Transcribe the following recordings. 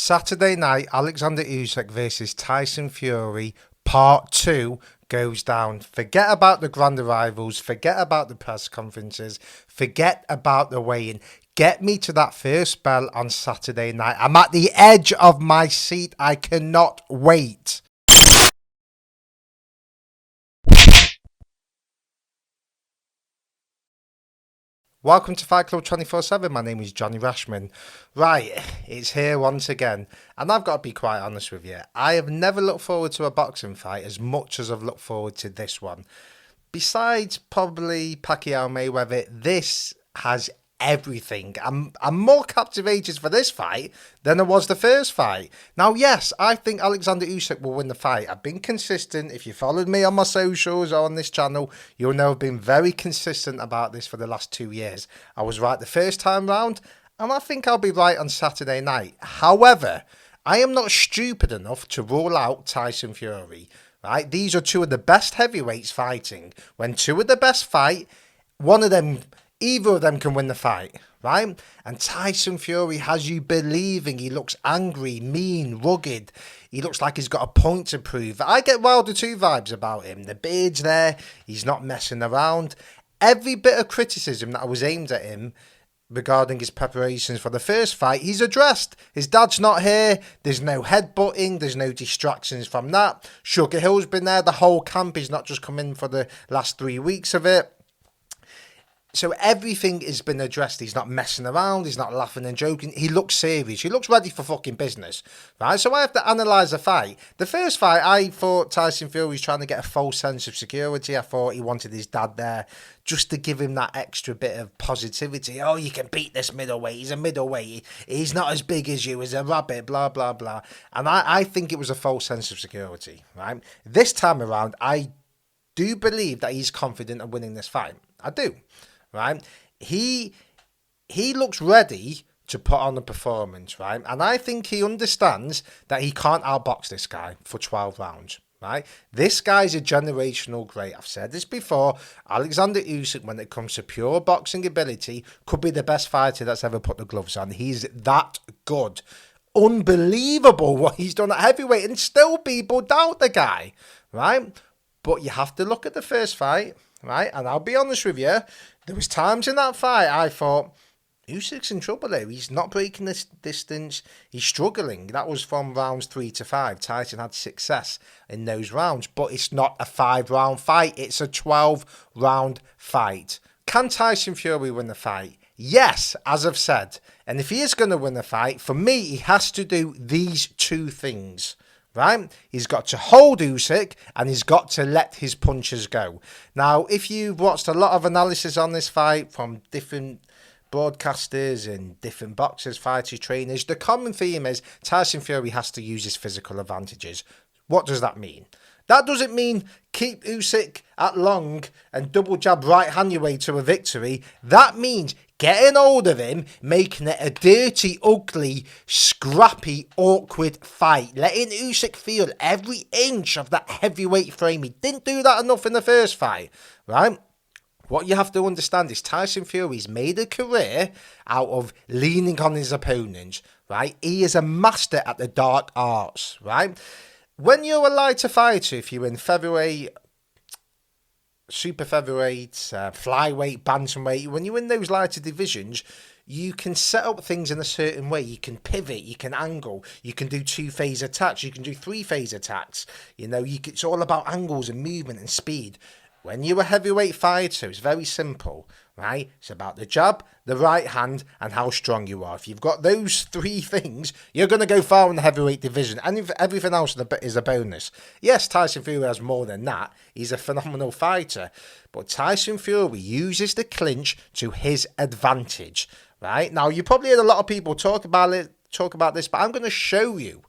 Saturday night, Alexander Usyk versus Tyson Fury, part 2 goes down. Forget about the grand arrivals, forget about the press conferences, forget about the weigh-in. Get me to that first bell on Saturday night. I'm at the edge of my seat. I cannot wait. Welcome to Fight Club 24/7. My name is Johnny Rashman. Right, it's here once again. And I've got to be quite honest with you. I have never looked forward to a boxing fight as much as I've looked forward to this one. Besides probably Pacquiao Mayweather, this has everything. I'm more captivated for this fight than I was the first fight. Now, yes, I think Alexander Usyk will win the fight. I've been consistent. If you followed me on my socials or on this channel, you'll know I've been very consistent about this for the last 2 years. I was right the first time round, and I think I'll be right on Saturday night. However, I am not stupid enough to rule out Tyson Fury. Right? These are two of the best heavyweights fighting. When two of the best fight, either of them can win the fight, right? And Tyson Fury has you believing. He looks angry, mean, rugged. He looks like he's got a point to prove. I get Wilder 2 vibes about him. The beard's there. He's not messing around. Every bit of criticism that was aimed at him regarding his preparations for the first fight, he's addressed. His dad's not here. There's no headbutting. There's no distractions from that. Sugar Hill's been there. The whole camp. He's not just come in for the last 3 weeks of it. So everything has been addressed. He's not messing around. He's not laughing and joking. He looks serious. He looks ready for fucking business, right? So I have to analyse the fight. The first fight, I thought Tyson Fury was trying to get a false sense of security. I thought he wanted his dad there just to give him that extra bit of positivity. Oh, you can beat this middleweight. He's a middleweight. He's not as big as you. He's a rabbit, blah, blah, blah. And I think it was a false sense of security, right? This time around, I do believe that he's confident of winning this fight. I do. Right, he looks ready to put on a performance, right? And I think he understands that he can't outbox this guy for 12 rounds, right? This guy's a generational great. I've said this before. Alexander Usyk, when it comes to pure boxing ability, could be the best fighter that's ever put the gloves on. He's that good. Unbelievable what he's done at heavyweight, and still people doubt the guy, right? But you have to look at the first fight, right? And I'll be honest with you, there was times in that fight I thought, Usyk's in trouble here. He's not breaking this distance. He's struggling. That was from rounds 3 to 5. Tyson had success in those rounds, but it's not a 5-round fight. It's a 12-round fight. Can Tyson Fury win the fight? Yes, as I've said. And if he is going to win the fight, for me, he has to do these 2 things. Right? He's got to hold Usyk and he's got to let his punches go. Now, if you've watched a lot of analysis on this fight from different broadcasters and different boxers, fighters, trainers, the common theme is Tyson Fury has to use his physical advantages. What does that mean? That doesn't mean keep Usyk at long and double jab right hand your way to a victory. That means getting hold of him, making it a dirty, ugly, scrappy, awkward fight. Letting Usyk feel every inch of that heavyweight frame. He didn't do that enough in the first fight, right? What you have to understand is Tyson Fury's made a career out of leaning on his opponents, right? He is a master at the dark arts, right? When you're a lighter fighter, if you're in featherweight, super featherweight, flyweight, bantamweight, when you're in those lighter divisions, you can set up things in a certain way. You can pivot, you can angle, you can do 2-phase attacks, you can do 3-phase attacks. You know, it's all about angles and movement and speed. When you're a heavyweight fighter, it's very simple, right? It's about the jab, the right hand, and how strong you are. If you've got those 3 things, you're going to go far in the heavyweight division. And if everything else is a bonus. Yes, Tyson Fury has more than that. He's a phenomenal fighter. But Tyson Fury uses the clinch to his advantage, right? Now, you probably heard a lot of people talk about this, but I'm going to show you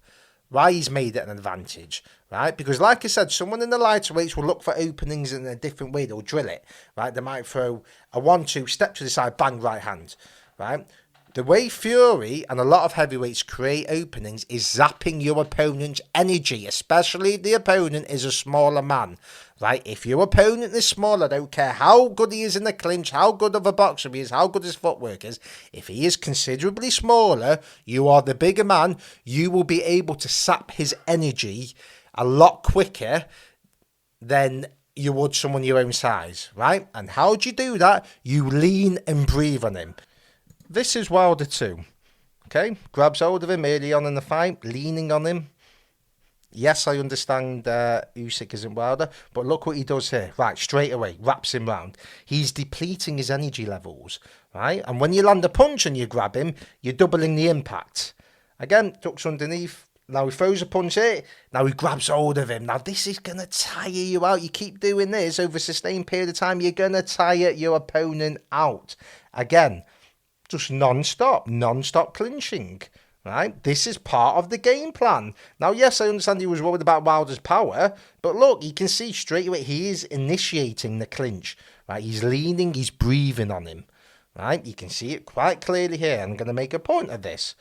why he's made it an advantage, right? Because like I said, someone in the lighter weights will look for openings in a different way. They'll drill it, right? They might throw a 1-2, step to the side, bang, right hand, right? The way Fury and a lot of heavyweights create openings is zapping your opponent's energy, especially if the opponent is a smaller man, right? If your opponent is small, I don't care how good he is in the clinch, how good of a boxer he is, how good his footwork is. If he is considerably smaller, you are the bigger man, you will be able to sap his energy a lot quicker than you would someone your own size, right? And how do you do that? You lean and breathe on him. This is Wilder too. Okay, grabs hold of him early on in the fight, leaning on him. Yes, I understand Usyk isn't Wilder, but look what he does here. Right, straight away, wraps him round. He's depleting his energy levels, right? And when you land a punch and you grab him, you're doubling the impact. Again, ducks underneath. Now he throws a punch here. Now he grabs hold of him. Now this is going to tire you out. You keep doing this over a sustained period of time, you're going to tire your opponent out. Again, just non-stop clinching, right? This is part of the game plan. Now, yes, I understand he was worried about Wilder's power, but look, you can see straight away he is initiating the clinch, right? He's leaning, he's breathing on him, right? You can see it quite clearly here. I'm going to make a point of this.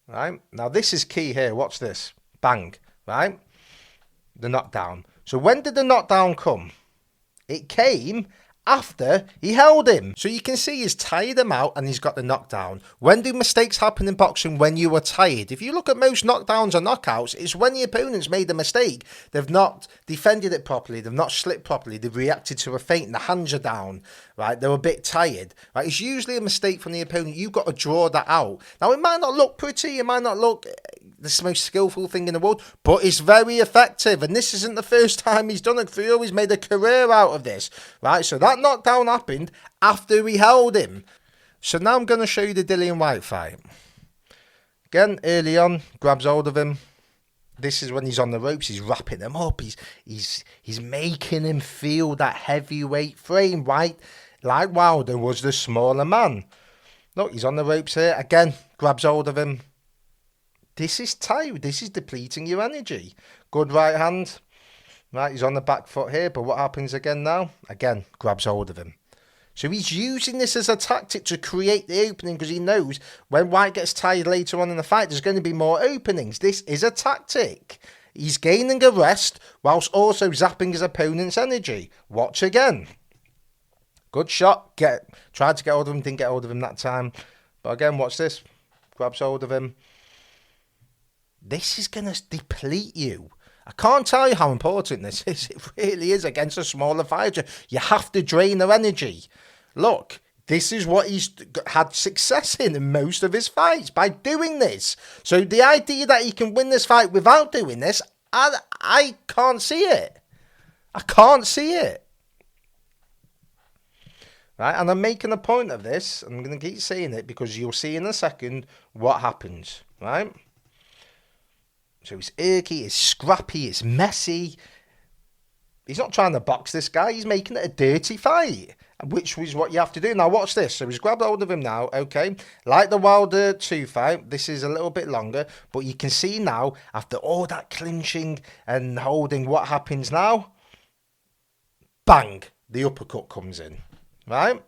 Right? Now, this is key here. Watch this. Bang, right? The knockdown. So when did the knockdown come? It came after he held him. So you can see he's tired him out and he's got the knockdown. When do mistakes happen in boxing? When you are tired. If you look at most knockdowns or knockouts, it's when the opponent's made a mistake. They've not defended it properly. They've not slipped properly. They've reacted to a feint and the hands are down. Right? They're a bit tired. Right? It's usually a mistake from the opponent. You've got to draw that out. Now, it might not look pretty. It might not look the most skillful thing in the world, but it's very effective. And this isn't the first time he's done it. Fury's made a career out of this. Right? So that knockdown happened after he held him. So now I'm going to show you the Dillian Whyte fight. Again, early on, grabs hold of him. This is when he's on the ropes. He's wrapping him up. He's making him feel that heavyweight frame. White, like Wilder, was the smaller man. Look, he's on the ropes here. Again, grabs hold of him. This is tired. This is depleting your energy. Good right hand. Right, he's on the back foot here, but what happens again now? Again, grabs hold of him. So he's using this as a tactic to create the opening because he knows when Whyte gets tired later on in the fight, there's going to be more openings. This is a tactic. He's gaining a rest whilst also zapping his opponent's energy. Watch again. Good shot. Tried to get hold of him, didn't get hold of him that time. But again, watch this. Grabs hold of him. This is going to deplete you. I can't tell you how important this is. It really is against a smaller fighter. You have to drain their energy. Look, this is what he's had success in most of his fights, by doing this. So the idea that he can win this fight without doing this, I can't see it. I can't see it. Right, and I'm making a point of this. I'm going to keep saying it because you'll see in a second what happens, right? So it's irky, it's scrappy, it's messy. He's not trying to box this guy. He's making it a dirty fight, which is what you have to do. Now watch this. So he's grabbed hold of him now, okay? Like the Wilder 2 fight, this is a little bit longer. But you can see now, after all that clinching and holding, what happens now? Bang! The uppercut comes in, right?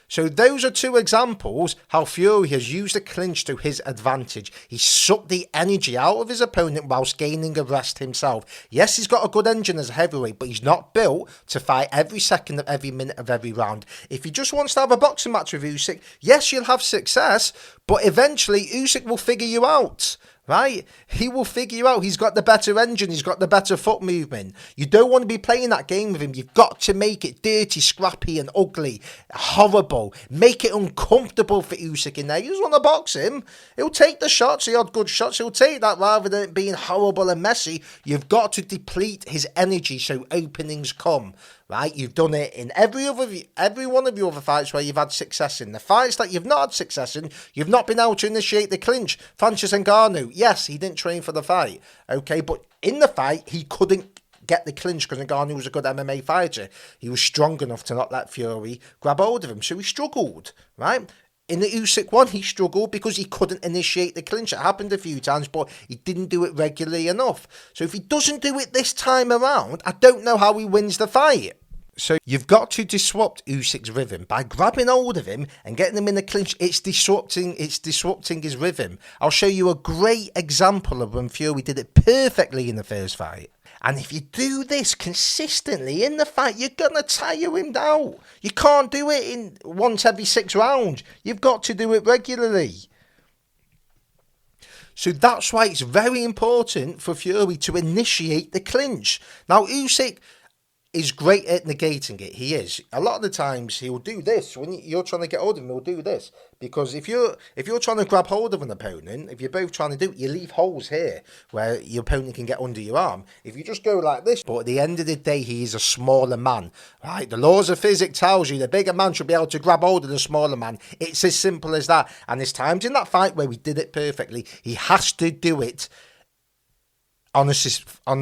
So those are two examples how Fury has used the clinch to his advantage. He sucked the energy out of his opponent whilst gaining a rest himself. Yes, he's got a good engine as a heavyweight, but he's not built to fight every second of every minute of every round. If he just wants to have a boxing match with Usyk, yes, you'll have success, but eventually Usyk will figure you out. Right? He will figure you out. He's got the better engine. He's got the better foot movement. You don't want to be playing that game with him. You've got to make it dirty, scrappy and ugly, horrible. Make it uncomfortable for Usyk in there. You just want to box him. He'll take the shots, the odd good shots. He'll take that rather than it being horrible and messy. You've got to deplete his energy so openings come. Right, you've done it in every one of your other fights where you've had success in. The fights that you've not had success in, you've not been able to initiate the clinch. Francis Ngannou, yes, he didn't train for the fight, okay, but in the fight, he couldn't get the clinch because Ngannou was a good MMA fighter. He was strong enough to not let Fury grab hold of him, so he struggled, right? In the Usyk one, he struggled because he couldn't initiate the clinch. It happened a few times, but he didn't do it regularly enough. So if he doesn't do it this time around, I don't know how he wins the fight. So you've got to disrupt Usyk's rhythm by grabbing hold of him and getting him in the clinch. It's disrupting his rhythm. I'll show you a great example of when Fury did it perfectly in the first fight. And if you do this consistently in the fight, you're going to tire him out. You can't do it in once every 6 rounds. You've got to do it regularly. So that's why it's very important for Fury to initiate the clinch. Now, Usyk is great at negating it. He is. A lot of the times he'll do this when you're trying to get hold of him. He'll do this because if you're trying to grab hold of an opponent, if you're both trying to do it, you leave holes here where your opponent can get under your arm. If you just go like this, but at the end of the day, he is a smaller man, right? The laws of physics tells you the bigger man should be able to grab hold of the smaller man. It's as simple as that. And there's times in that fight where we did it perfectly. He has to do it on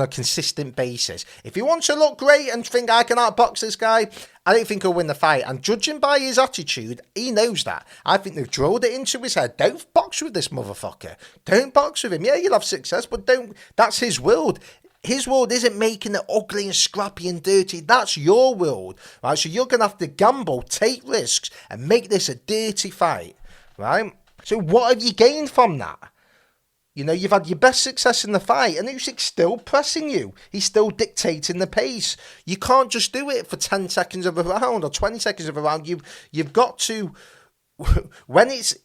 a consistent basis. If he wants to look great and think I can outbox this guy, I don't think he'll win the fight. And judging by his attitude, he knows that. I think they've drilled it into his head. Don't box with this motherfucker. Don't box with him. Yeah, you'll have success, but don't. That's his world. His world isn't making it ugly and scrappy and dirty. That's your world, right? So you're going to have to gamble, take risks, and make this a dirty fight, right? So what have you gained from that? You know, you've had your best success in the fight, and Usyk's still pressing you. He's still dictating the pace. You can't just do it for 10 seconds of a round or 20 seconds of a round. You've got to, when it's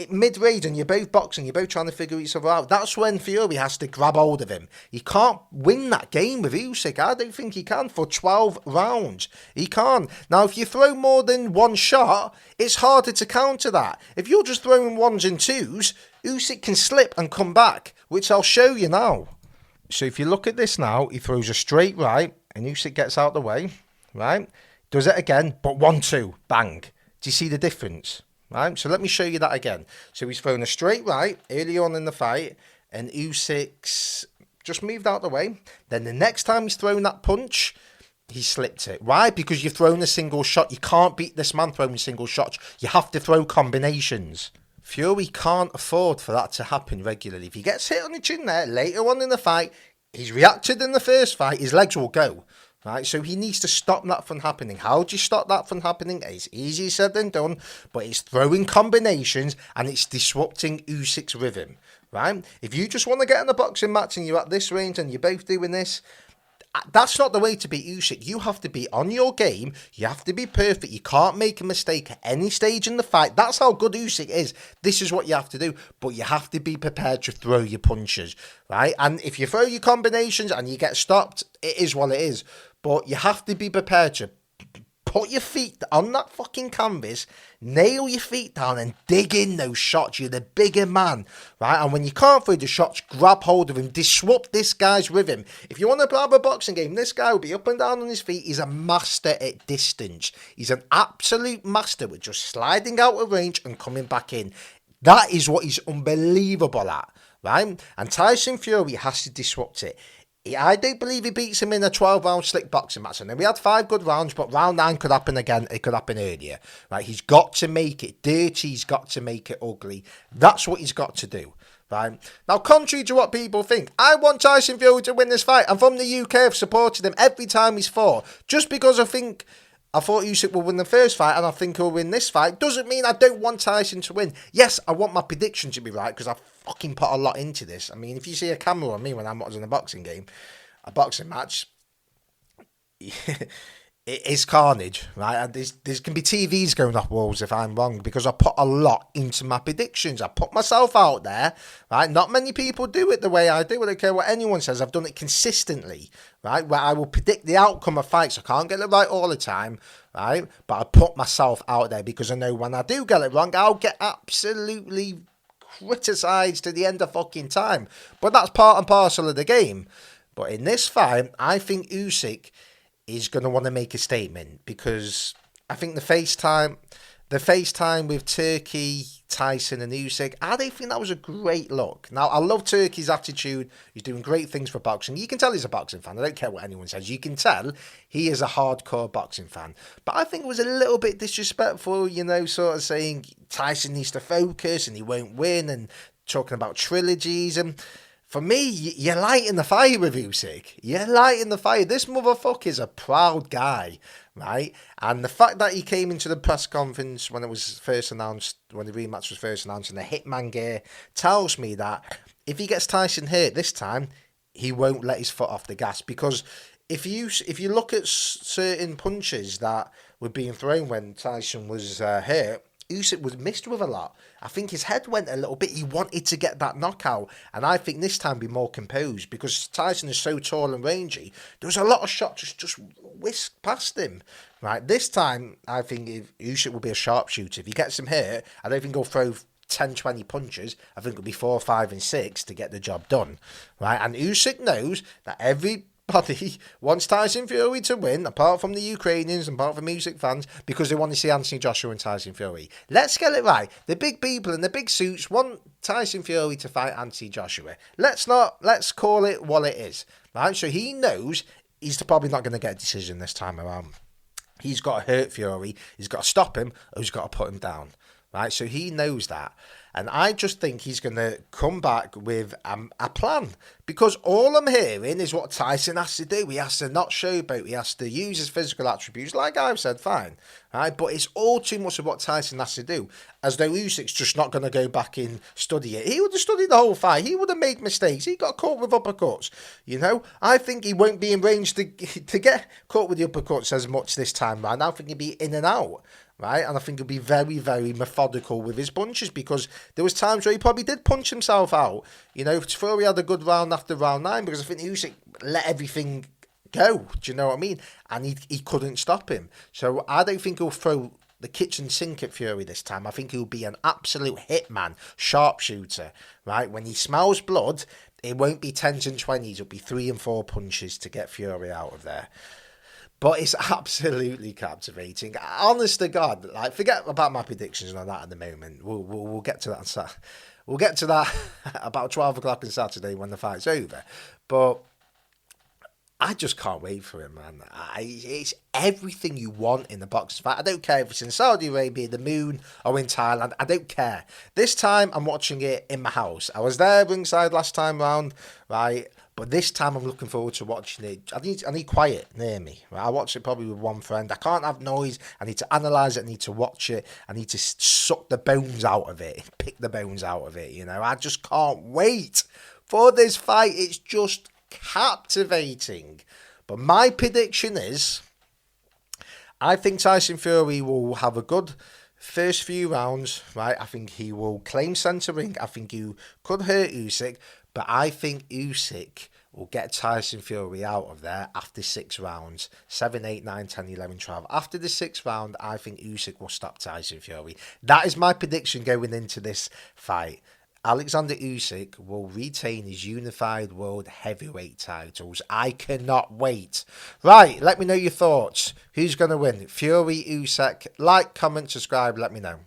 mid-range and you're both boxing, you're both trying to figure each other out, that's when Fury has to grab hold of him. He can't win that game with Usyk. I don't think he can for 12 rounds. He can't. Now, if you throw more than one shot, it's harder to counter that. If you're just throwing ones and twos, Usyk can slip and come back, which I'll show you now. So if you look at this now, he throws a straight right, and Usyk gets out the way, right? Does it again, but 1-2, bang. Do you see the difference? Right, so let me show you that again. So he's thrown a straight right early on in the fight, and Usyk's just moved out the way. Then the next time he's thrown that punch, he slipped it. Why? Because you've thrown a single shot. You can't beat this man throwing single shots. You have to throw combinations. Fury can't afford for that to happen regularly. If he gets hit on the chin there later on in the fight, he's reacted in the first fight, his legs will go. Right, so he needs to stop that from happening. How do you stop that from happening? It's easier said than done, but it's throwing combinations and it's disrupting Usyk's rhythm. Right? If you just want to get in a boxing match and you're at this range and you're both doing this, that's not the way to beat Usyk. You have to be on your game. You have to be perfect. You can't make a mistake at any stage in the fight. That's how good Usyk is. This is what you have to do. But you have to be prepared to throw your punches, right? And if you throw your combinations and you get stopped, it is what it is. But you have to be prepared to put your feet on that fucking canvas, nail your feet down and dig in those shots. You're the bigger man, right? And when you can't throw the shots, grab hold of him, disrupt this guy's rhythm. If you want to have a boxing game, this guy will be up and down on his feet. He's a master at distance. He's an absolute master with just sliding out of range and coming back in. That is what he's unbelievable at, right? And Tyson Fury has to disrupt it. I don't believe he beats him in a 12-round slick boxing match. And then we had 5 good rounds, but round 9 could happen again. It could happen earlier. Right? He's got to make it dirty. He's got to make it ugly. That's what he's got to do. Right? Now, contrary to what people think, I want Tyson Fury to win this fight. I'm from the UK. I've supported him every time he's fought. Just because I thought Usyk will win the first fight and I think he'll win this fight doesn't mean I don't want Tyson to win. Yes, I want my prediction to be right because I fucking put a lot into this. I mean, if you see a camera on me when I'm watching a boxing game, a boxing match, it is carnage, right? And there's can be TVs going off walls if I'm wrong because I put a lot into my predictions. I put myself out there, right? Not many people do it the way I do. I don't care what anyone says. I've done it consistently, right? Where I will predict the outcome of fights. I can't get it right all the time, right? But I put myself out there because I know when I do get it wrong, I'll get absolutely criticised to the end of fucking time. But that's part and parcel of the game. But in this fight, I think Usyk is going to want to make a statement because I think the FaceTime with Turkey, Tyson and Usyk, I don't think that was a great look. Now, I love Turkey's attitude. He's doing great things for boxing. You can tell he's a boxing fan. I don't care what anyone says. You can tell he is a hardcore boxing fan. But I think it was a little bit disrespectful, you know, sort of saying Tyson needs to focus and he won't win and talking about trilogies. And for me, you're lighting the fire with Usyk. You're lighting the fire. This motherfucker's a proud guy, right? And the fact that he came into the press conference when it was first announced, when the rematch was first announced in the Hitman gear, tells me that if he gets Tyson hurt this time, he won't let his foot off the gas. Because if you look at certain punches that were being thrown when Tyson was hurt, Usyk was missed with a lot. I think his head went a little bit. He wanted to get that knockout, and I think this time be more composed because Tyson is so tall and rangy. There was a lot of shots just whisked past him. Right, this time I think if Usyk will be a sharpshooter. If he gets him hurt, I don't think he'll throw 10, 20 punches. I think it'll be 4, 5, and 6 to get the job done. Right, and Usyk knows that everybody wants Tyson Fury to win, apart from the Ukrainians and apart from Usyk fans, because they want to see Anthony Joshua and Tyson Fury. Let's get it right. The big people in the big suits want Tyson Fury to fight Anthony Joshua. Let's call it what it is. Right? So he knows he's probably not going to get a decision this time around. He's got to hurt Fury, he's got to stop him, or he's got to put him down. Right, so he knows that. And I just think he's going to come back with a plan. Because all I'm hearing is what Tyson has to do. He has to not showboat. He has to use his physical attributes. Like I've said, fine. Right? But it's all too much of what Tyson has to do. As though Usyk's just not going to go back and study it. He would have studied the whole fight. He would have made mistakes. He got caught with uppercuts. You know? I think he won't be in range to get caught with the uppercuts as much this time round. I think he'll be in and out. Right, and I think he'll be very, very methodical with his punches because there was times where he probably did punch himself out. You know, Fury had a good round after round 9 because I think Usyk let everything go. Do you know what I mean? And he couldn't stop him. So I don't think he'll throw the kitchen sink at Fury this time. I think he'll be an absolute hitman, sharpshooter. Right, when he smells blood, it won't be 10s and 20s. It'll be 3 and 4 punches to get Fury out of there. But it's absolutely captivating. Honest to God, like forget about my predictions and all that at the moment. We'll get to that. We'll get to that about 12 o'clock on Saturday when the fight's over. But I just can't wait for him, man. It's everything you want in the boxing fight. I don't care if it's in Saudi Arabia, the Moon, or in Thailand. I don't care. This time, I'm watching it in my house. I was there ringside last time round, right? But this time I'm looking forward to watching it. I need quiet near me. Right? I watch it probably with one friend. I can't have noise. I need to analyse it. I need to watch it. I need to suck the bones out of it. Pick the bones out of it. You know, I just can't wait for this fight. It's just captivating. But my prediction is, I think Tyson Fury will have a good first few rounds. Right? I think he will claim centre ring. I think he could hurt Usyk. But I think Usyk will get Tyson Fury out of there after 6 rounds. 7, 8, 9, 10, 11, 12. After the 6th round, I think Usyk will stop Tyson Fury. That is my prediction going into this fight. Alexander Usyk will retain his unified world heavyweight titles. I cannot wait. Right, let me know your thoughts. Who's going to win? Fury, Usyk? Like, comment, subscribe, let me know.